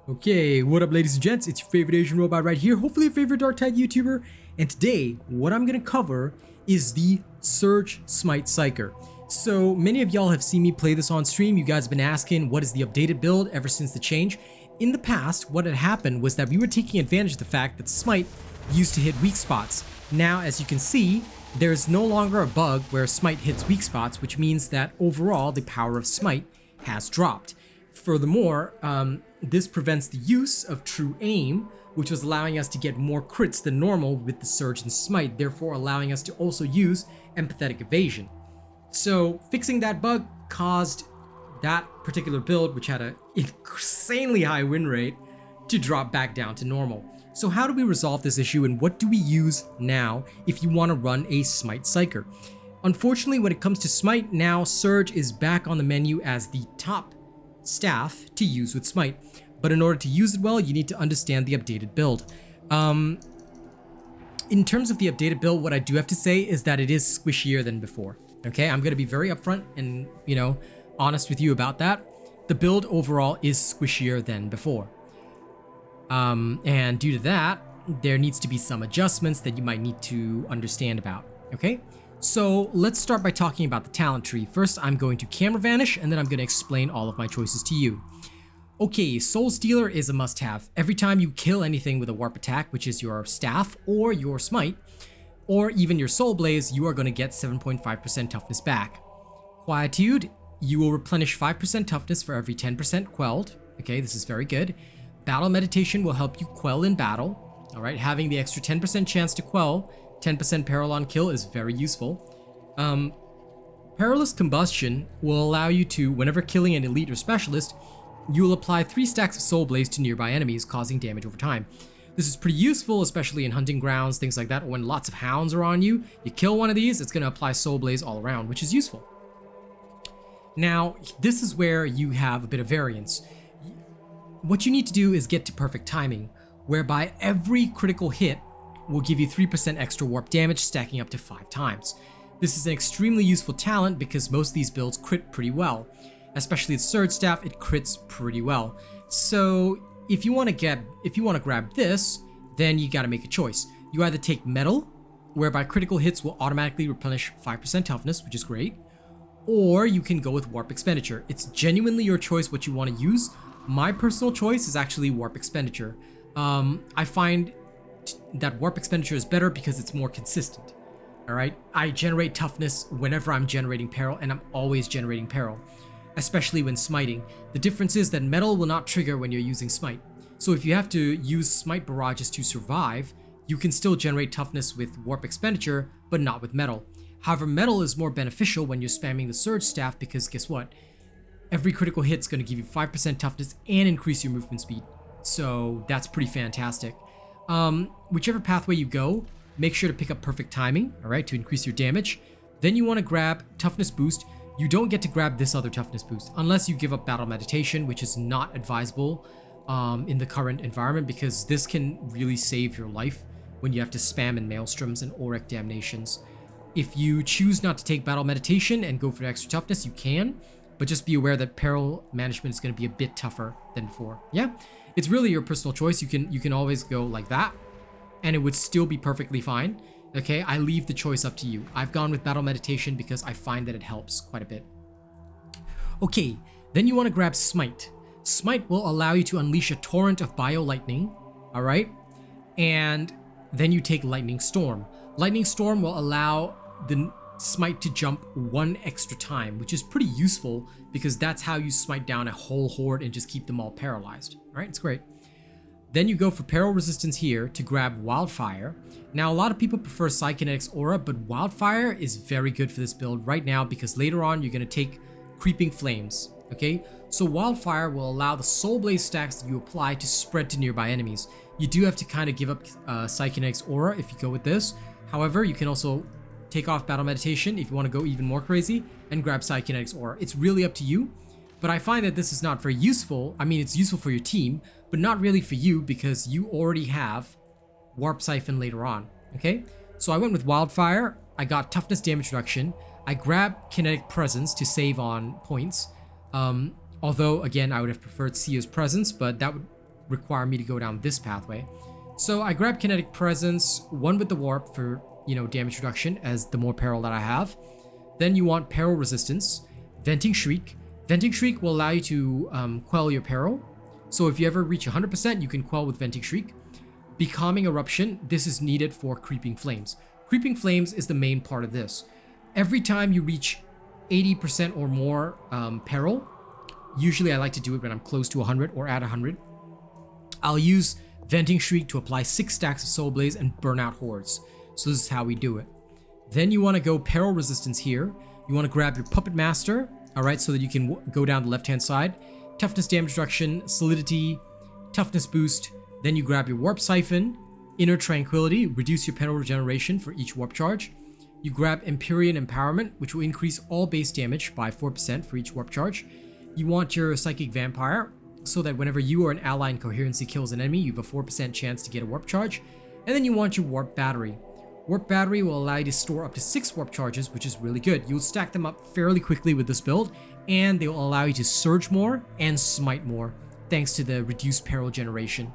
Okay, what up ladies and gents, it's your favorite Asian robot right here, hopefully your favorite Darktide YouTuber, and today, what I'm gonna cover is the Surge Smite Psyker. So, many of y'all have seen me play this on stream. You guys have been asking, what is the updated build ever since the change? In the past, what had happened was that we were taking advantage of the fact that Smite used to hit weak spots. Now, as you can see, there's no longer a bug where Smite hits weak spots, which means that overall, the power of Smite has dropped. Furthermore, this prevents the use of true aim, which was allowing us to get more crits than normal with the Surge and Smite, therefore allowing us to also use empathetic evasion. So fixing that bug caused that particular build, which had an insanely high win rate, to drop back down to normal. So how do we resolve this issue, and what do we use now if you want to run a Smite Psyker? Unfortunately, when it comes to Smite, now Surge is back on the menu as the top staff to use with Smite, but in order to use it well, you need to understand the updated build. In terms of the updated build, what I do have to say is that it is squishier than before. Okay, I'm going to be very upfront and, honest with you about that. The build overall is squishier than before. And due to that, there needs to be some adjustments that you might need to understand about. Okay, so let's start by talking about the talent tree. First, I'm going to camera vanish, and then I'm going to explain all of my choices to you. Okay, Soul Stealer is a must-have. Every time you kill anything with a warp attack, which is your staff or your smite, or even your soul blaze, you are going to get 7.5% toughness back. Quietude, you will replenish 5% toughness for every 10% quelled. Okay, this is very good. Battle meditation will help you quell in battle. All right, having the extra 10% chance to quell, 10% peril on kill is very useful. Perilous combustion will allow you to, whenever killing an elite or specialist, you will apply 3 stacks of soul blaze to nearby enemies, causing damage over time. This is pretty useful, especially in hunting grounds, things like that, or when lots of hounds are on you. You kill one of these, it's going to apply soul blaze all around, which is useful. Now, this is where you have a bit of variance. What you need to do is get to perfect timing, whereby every critical hit will give you 3% extra warp damage, stacking up to 5 times. This is an extremely useful talent because most of these builds crit pretty well. Especially the Surge Staff, it crits pretty well. So if you want to grab this, then you got to make a choice. You either take Metal, whereby critical hits will automatically replenish 5% toughness, which is great, or you can go with Warp Expenditure. It's genuinely your choice what you want to use. My personal choice is actually Warp Expenditure. I find that Warp Expenditure is better because it's more consistent. All right, I generate toughness whenever I'm generating peril, and I'm always generating peril, especially when smiting. The difference is that metal will not trigger when you're using smite. So if you have to use smite barrages to survive, you can still generate toughness with warp expenditure, but not with metal. However, metal is more beneficial when you're spamming the surge staff because guess what? Every critical hit's going to give you 5% toughness and increase your movement speed. So that's pretty fantastic. Whichever pathway you go, make sure to pick up perfect timing, all right, to increase your damage. Then you want to grab toughness boost. You don't get to grab this other toughness boost unless you give up battle meditation, which is not advisable in the current environment because this can really save your life when you have to spam in maelstroms and auric damnations. If you choose not to take battle meditation and go for extra toughness, you can, but just be aware that peril management is going to be a bit tougher than before. Yeah, it's really your personal choice. You can always go like that, and it would still be perfectly fine. Okay, I leave the choice up to you. I've gone with battle meditation because I find that it helps quite a bit. Okay, then you want to grab Smite. Smite will allow you to unleash a torrent of bio lightning, all right? And then you take Lightning Storm. Lightning Storm will allow the Smite to jump 1 extra time, which is pretty useful because that's how you smite down a whole horde and just keep them all paralyzed. All right, it's great. Then you go for Peril Resistance here to grab Wildfire. Now, a lot of people prefer Psykinetics Aura, but Wildfire is very good for this build right now because later on you're going to take Creeping Flames, okay? So Wildfire will allow the Soul Blaze stacks that you apply to spread to nearby enemies. You do have to kind of give up Psykinetics Aura if you go with this. However, you can also take off Battle Meditation if you want to go even more crazy and grab Psykinetics Aura. It's really up to you, but I find that this is not very useful. I mean, it's useful for your team, but not really for you because you already have Warp Siphon later on, okay? So I went with Wildfire, I got Toughness Damage Reduction, I grabbed Kinetic Presence to save on points, although, again, I would have preferred Seer's Presence, but that would require me to go down this pathway. So I grab Kinetic Presence, one with the Warp for, you know, damage reduction as the more peril that I have. Then you want Peril Resistance, Venting Shriek. Venting Shriek will allow you to quell your peril. So if you ever reach 100%, you can quell with Venting Shriek. Becalming Eruption, this is needed for Creeping Flames. Creeping Flames is the main part of this. Every time you reach 80% or more peril, usually I like to do it when I'm close to 100 or at 100, I'll use Venting Shriek to apply 6 stacks of Soul Blaze and burn out hordes. So this is how we do it. Then you want to go Peril Resistance here. You want to grab your Puppet Master, alright, so that you can go down the left-hand side. Toughness Damage Reduction, Solidity, Toughness Boost. Then you grab your Warp Siphon, Inner Tranquility, reduce your peril regeneration for each warp charge. You grab Empyrean Empowerment, which will increase all base damage by 4% for each warp charge. You want your Psychic Vampire, so that whenever you or an ally in Coherency kills an enemy, you have a 4% chance to get a warp charge. And then you want your Warp Battery. Warp Battery will allow you to store up to 6 warp charges, which is really good. You'll stack them up fairly quickly with this build, and they will allow you to surge more and smite more, thanks to the reduced peril generation.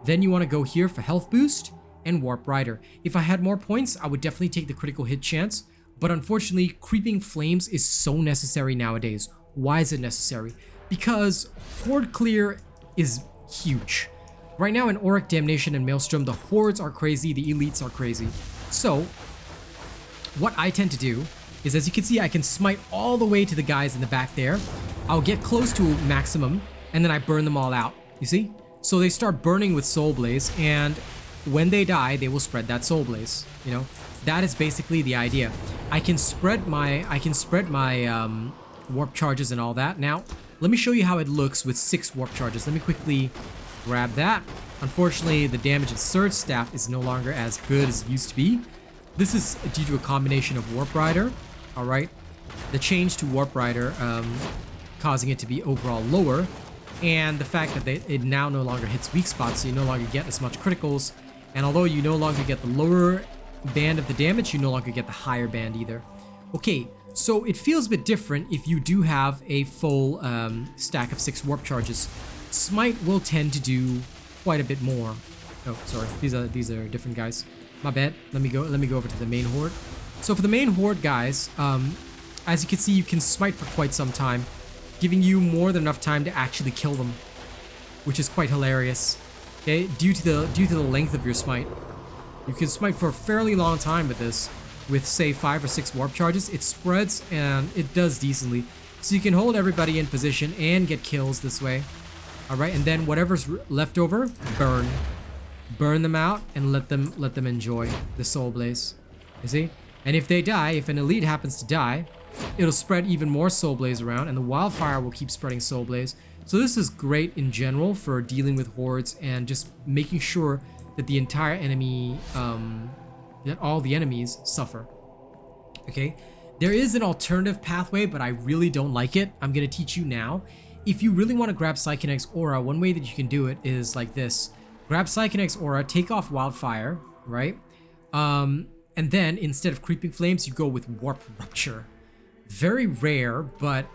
Then you want to go here for Health Boost and Warp Rider. If I had more points, I would definitely take the critical hit chance, but unfortunately, Creeping Flames is so necessary nowadays. Why is it necessary? Because Horde Clear is huge. Right now in Auric Damnation and Maelstrom, the Hordes are crazy, the Elites are crazy. So, what I tend to do is, as you can see, I can smite all the way to the guys in the back there. I'll get close to maximum, and then I burn them all out, you see? So they start burning with Soul Blaze, and when they die, they will spread that Soul Blaze, you know? That is basically the idea. I can spread my warp charges and all that. Now, let me show you how it looks with 6 warp charges. Let me quickly grab that. Unfortunately, the damage of Surge Staff is no longer as good as it used to be. This is due to a combination of Warp Rider, alright? The change to Warp Rider causing it to be overall lower, and the fact that it now no longer hits weak spots, so you no longer get as much criticals, and although you no longer get the lower band of the damage, you no longer get the higher band either. Okay, so it feels a bit different if you do have a full stack of 6 warp charges. Smite will tend to do quite a bit more. Oh, sorry, these are different guys. My bad. Let me go over to the main horde. So for the main horde guys, as you can see, you can smite for quite some time, giving you more than enough time to actually kill them, which is quite hilarious. Okay, due to the length of your smite, you can smite for a fairly long time with this. With say 5 or 6 warp charges, it spreads and it does decently. So you can hold everybody in position and get kills this way. All right, and then whatever's left over, burn them out and let them enjoy the Soul Blaze. You see? And if they die, if an elite happens to die, it'll spread even more Soul Blaze around, and the Wildfire will keep spreading Soul Blaze. So this is great in general for dealing with hordes and just making sure that the entire enemy, that all the enemies suffer. Okay, there is an alternative pathway, but I really don't like it. I'm gonna teach you now. If you really want to grab Psychinex Aura, one way that you can do it is like this. Grab Psychinex Aura, take off Wildfire, right? And then instead of Creeping Flames, you go with Warp Rupture. Very rare, but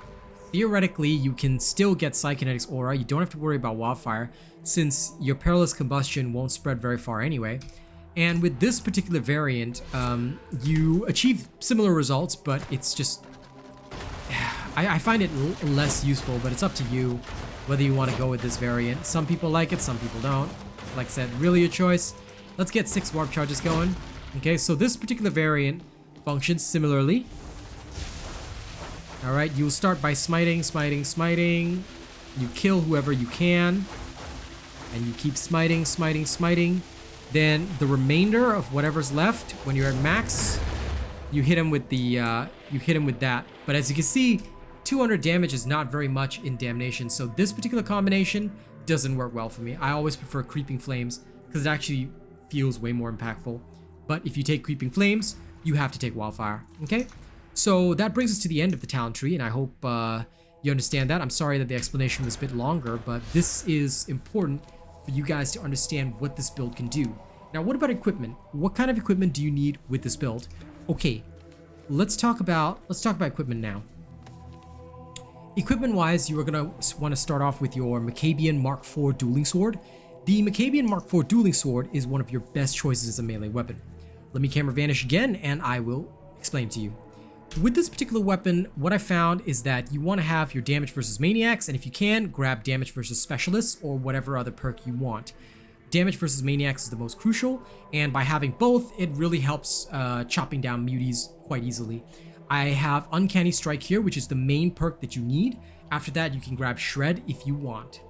theoretically you can still get Psychinex Aura. You don't have to worry about Wildfire since your Perilous Combustion won't spread very far anyway. And with this particular variant, you achieve similar results, but it's just... I find it less useful, but it's up to you whether you want to go with this variant. Some people like it, some people don't. Like I said, really your choice. Let's get 6 warp charges going. Okay, so this particular variant functions similarly. Alright, you'll start by smiting. You kill whoever you can. And you keep smiting. Then the remainder of whatever's left, when you're at max, you hit him with the that. But as you can see, 200 damage is not very much in Damnation, so this particular combination doesn't work well for me. I always prefer Creeping Flames because it actually feels way more impactful. But if you take Creeping Flames, you have to take Wildfire. Okay, so that brings us to the end of the talent tree, and I hope you understand that. I'm sorry that the explanation was a bit longer, but this is important for you guys to understand what this build can do. Now, what about equipment? What kind of equipment do you need with this build? Okay, let's talk about equipment now. Equipment wise, you are going to want to start off with your Macabian Mark IV Dueling Sword. The Macabian Mark IV Dueling Sword is one of your best choices as a melee weapon. Let me camera vanish again and I will explain to you. With this particular weapon, what I found is that you want to have your damage versus maniacs, and if you can, grab damage versus specialists or whatever other perk you want. Damage versus maniacs is the most crucial, and by having both, it really helps chopping down muties quite easily. I have Uncanny Strike here, which is the main perk that you need. After that, you can grab Shred if you want.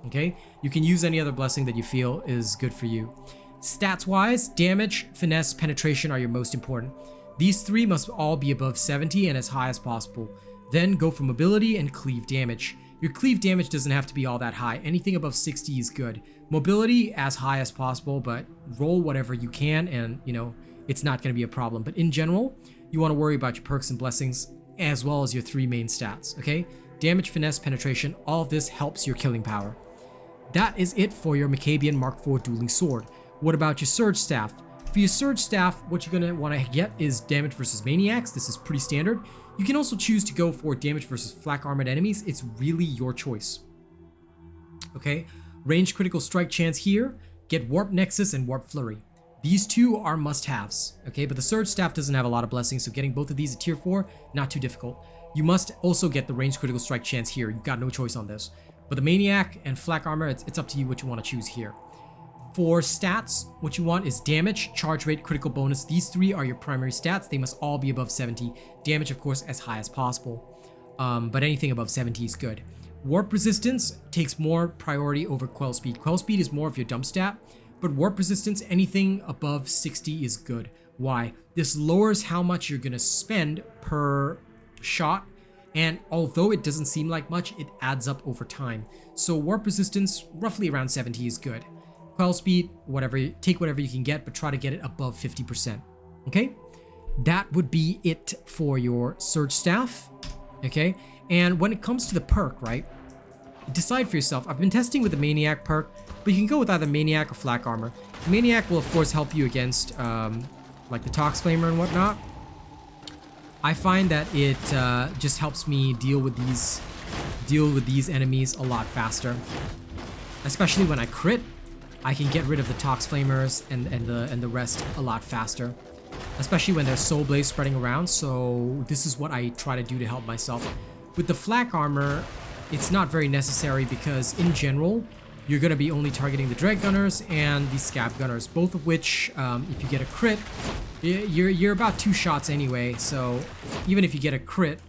Okay? You can use any other blessing that you feel is good for you. Stats-wise, damage, finesse, penetration are your most important. These three must all be above 70 and as high as possible. Then go for mobility and cleave damage. Your cleave damage doesn't have to be all that high. Anything above 60 is good. Mobility as high as possible, but roll whatever you can and, you know, it's not going to be a problem. But in general, you want to worry about your perks and blessings as well as your three main stats, okay? Damage, finesse, penetration, all of this helps your killing power. That is it for your Macabian Mark IV Dueling Sword. What about your Surge Staff? For your Surge Staff, what you're going to want to get is damage versus maniacs. This is pretty standard. You can also choose to go for damage versus flak armored enemies. It's really your choice. Okay, range critical strike chance here. Get Warp Nexus and Warp Flurry. These two are must-haves, okay? But the Surge Staff doesn't have a lot of blessings, so getting both of these at tier 4, not too difficult. You must also get the range critical strike chance here. You've got no choice on this. But the Maniac and Flak Armor, it's up to you what you want to choose here. For stats, what you want is damage, charge rate, critical bonus. These three are your primary stats. They must all be above 70. Damage, of course, as high as possible. But anything above 70 is good. Warp Resistance takes more priority over Quell Speed. Quell Speed is more of your dump stat, but Warp Resistance, anything above 60 is good. Why? This lowers how much you're going to spend per shot, and although it doesn't seem like much, it adds up over time. So Warp Resistance, roughly around 70 is good. Quell Speed, whatever, take whatever you can get, but try to get it above 50%. Okay? That would be it for your Surge Staff. Okay? And when it comes to the perk, right? Decide for yourself. I've been testing with the Maniac perk, but you can go with either Maniac or Flak Armor. The Maniac will, of course, help you against, like the Tox Flamer and whatnot. I find that it just helps me deal with these enemies a lot faster. Especially when I crit, I can get rid of the Tox Flamers and the rest a lot faster. Especially when there's Soul Blaze spreading around, so this is what I try to do to help myself. With the Flak Armor, it's not very necessary because in general, you're going to be only targeting the Dread Gunners and the Scab Gunners, both of which, if you get a crit, you're about 2 shots anyway, so even if you get a crit,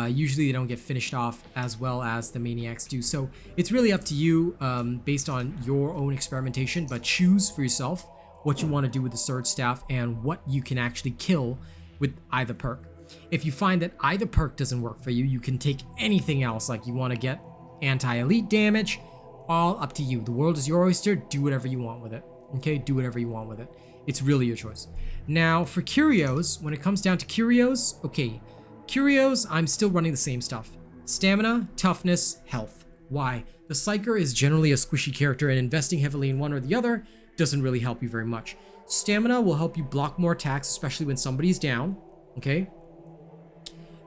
usually they don't get finished off as well as the Maniacs do. So it's really up to you based on your own experimentation, but choose for yourself what you want to do with the Surge Staff and what you can actually kill with either perk. If you find that either perk doesn't work for you, you can take anything else, like you want to get anti-elite damage, all up to you. The world is your oyster, do whatever you want with it. Okay, do whatever you want with it. It's really your choice. Now for Curios, when it comes down to Curios, okay, Curios, I'm still running the same stuff. Stamina, toughness, health. Why? The Psyker is generally a squishy character, and investing heavily in one or the other doesn't really help you very much. Stamina will help you block more attacks, especially when somebody's down, okay?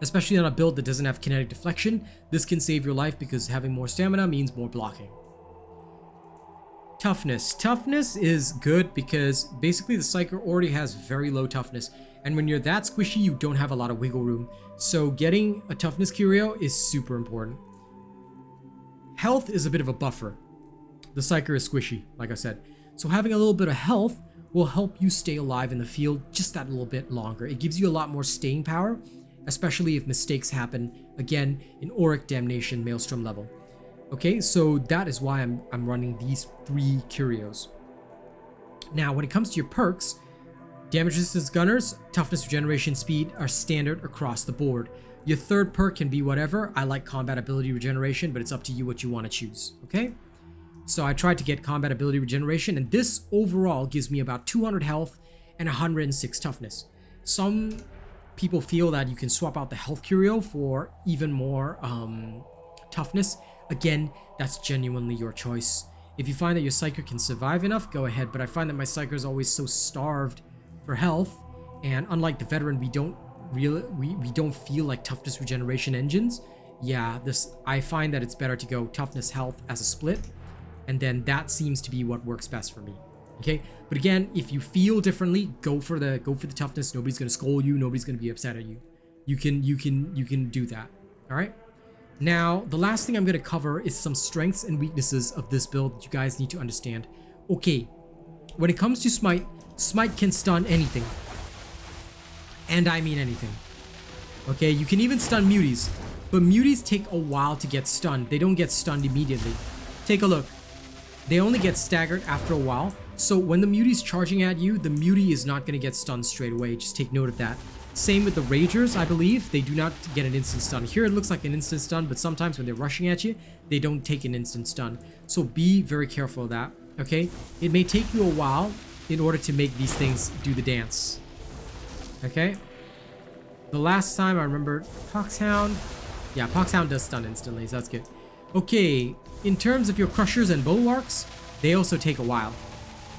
Especially on a build that doesn't have kinetic deflection, this can save your life because having more stamina means more blocking. Toughness. Toughness is good because basically the Psyker already has very low toughness, and when you're that squishy, you don't have a lot of wiggle room. So getting a toughness curio is super important. Health is a bit of a buffer. The Psyker is squishy, like I said. So having a little bit of health will help you stay alive in the field just that little bit longer. It gives you a lot more staying power, especially if mistakes happen, again, in Auric Damnation Maelstrom level. Okay, so that is why I'm running these 3 Curios. Now, when it comes to your perks, damage resistance gunners, toughness, regeneration, speed are standard across the board. Your third perk can be whatever. I like combat ability regeneration, but it's up to you what you want to choose, okay? So I tried to get combat ability regeneration, and this overall gives me about 200 health and 106 toughness. Some people feel that you can swap out the health curio for even more toughness. Again, that's genuinely your choice. If you find that your Psyker can survive enough, go ahead, but I find that my Psyker is always so starved for health, and unlike the veteran, we don't feel like toughness regeneration engines, yeah, I find that it's better to go toughness health as a split, and then that seems to be what works best for me. Okay, but again, if you feel differently, go for the toughness. Nobody's gonna scold you. Nobody's gonna be upset at you. You can do that. All right. Now, the last thing I'm gonna cover is some strengths and weaknesses of this build that you guys need to understand. Okay, when it comes to Smite, Smite can stun anything, and I mean anything. Okay, you can even stun muties, but muties take a while to get stunned. They don't get stunned immediately. Take a look. They only get staggered after a while. So when the mutie's charging at you, the mutie is not going to get stunned straight away. Just take note of that. Same with the ragers, I believe. They do not get an instant stun. Here it looks like an instant stun, but sometimes when they're rushing at you, they don't take an instant stun. So be very careful of that, okay? It may take you a while in order to make these things do the dance, okay? The last time I remember Poxhound. Yeah, Poxhound does stun instantly, so that's good. Okay, in terms of your crushers and bulwarks, they also take a while.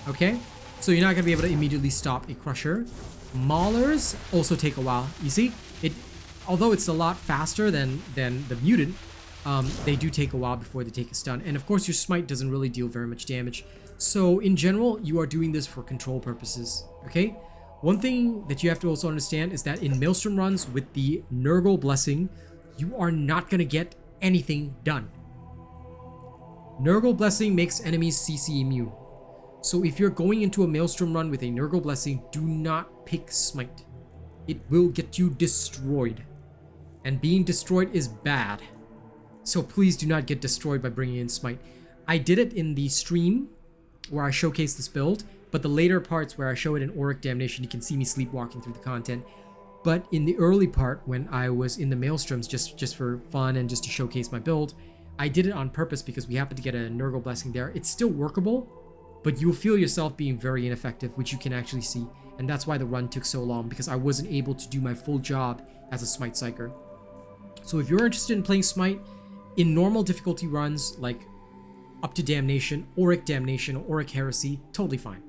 Okay, so you're not gonna be able to immediately stop a crusher. Maulers also take a while. You see, although it's a lot faster than the mutant, they do take a while before they take a stun. And of course, your smite doesn't really deal very much damage. So in general, you are doing this for control purposes. Okay. One thing that you have to also understand is that in Maelstrom runs with the Nurgle Blessing, you are not gonna get anything done. Nurgle Blessing makes enemies CC immune. So if you're going into a Maelstrom run with a Nurgle Blessing, do not pick Smite. It will get you destroyed. And being destroyed is bad. So please do not get destroyed by bringing in Smite. I did it in the stream where I showcased this build, but the later parts where I show it in Auric Damnation, you can see me sleepwalking through the content. But in the early part, when I was in the Maelstroms just for fun and just to showcase my build, I did it on purpose because we happened to get a Nurgle Blessing there. It's still workable, but you'll feel yourself being very ineffective, which you can actually see. And that's why the run took so long, because I wasn't able to do my full job as a Smite Psyker. So if you're interested in playing Smite in normal difficulty runs, like up to Damnation, Auric Damnation, or Auric Heresy, totally fine.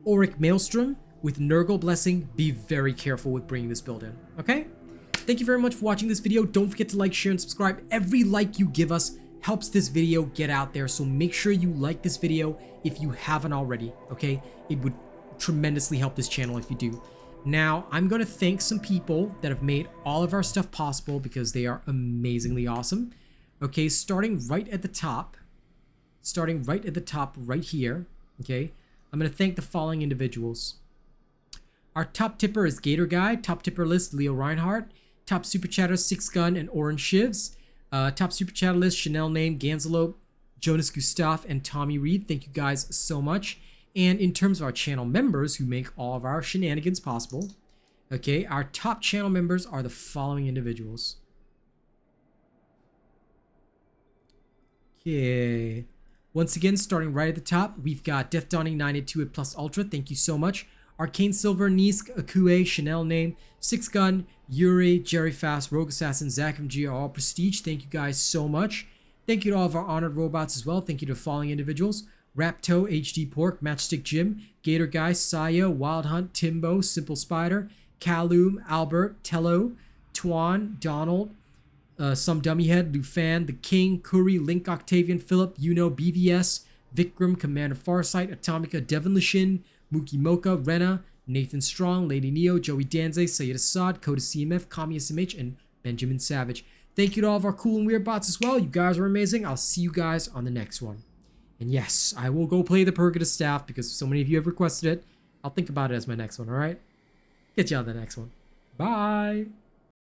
Auric Maelstrom with Nurgle Blessing, be very careful with bringing this build in, okay? Thank you very much for watching this video. Don't forget to like, share, and subscribe. Every like you give us helps this video get out there, so make sure you like this video if you haven't already, okay? It would tremendously help this channel if you do. Now, I'm going to thank some people that have made all of our stuff possible because they are amazingly awesome. Okay, starting right at the top right here, okay? I'm going to thank the following individuals. Our top tipper is Gator Guy, top tipper list Leo Reinhardt, top super chatter Six Gun and Orange Shivs, top super chatter list Chanel Name, Ganzelope, Jonas Gustaf, and Tommy Reed. Thank you guys so much. And in terms of our channel members who make all of our shenanigans possible, okay, our top channel members are the following individuals. Okay. Once again, starting right at the top, we've got Death Dawning 982 at Plus Ultra. Thank you so much. Arcane Silver, Nisk, Akue, Chanel Name, Six Gun, Yuri, Jerry Fast, Rogue Assassin, Zach MG are all prestige. Thank you guys so much. Thank you to all of our honored robots as well. Thank you to the following individuals: Rapto, HD Pork, Matchstick Jim, Gator Guy, Saya, Wild Hunt, Timbo, Simple Spider, Kaloom, Albert, Tello, Twan, Donald, Some Dummyhead, Lufan, The King, Curry, Link, Octavian, Philip, BVS, Vikram, Commander Farsight, Atomica, Devin Lashin, Mookie Mocha, Rena, Nathan Strong, Lady Neo, Joey Danze, Sayed Assad, Coda CMF, Kami SMH, and Benjamin Savage. Thank you to all of our cool and weird bots as well. You guys are amazing. I'll see you guys on the next one. And yes, I will go play the Purgative Staff because so many of you have requested it. I'll think about it as my next one, alright? Get you on the next one. Bye!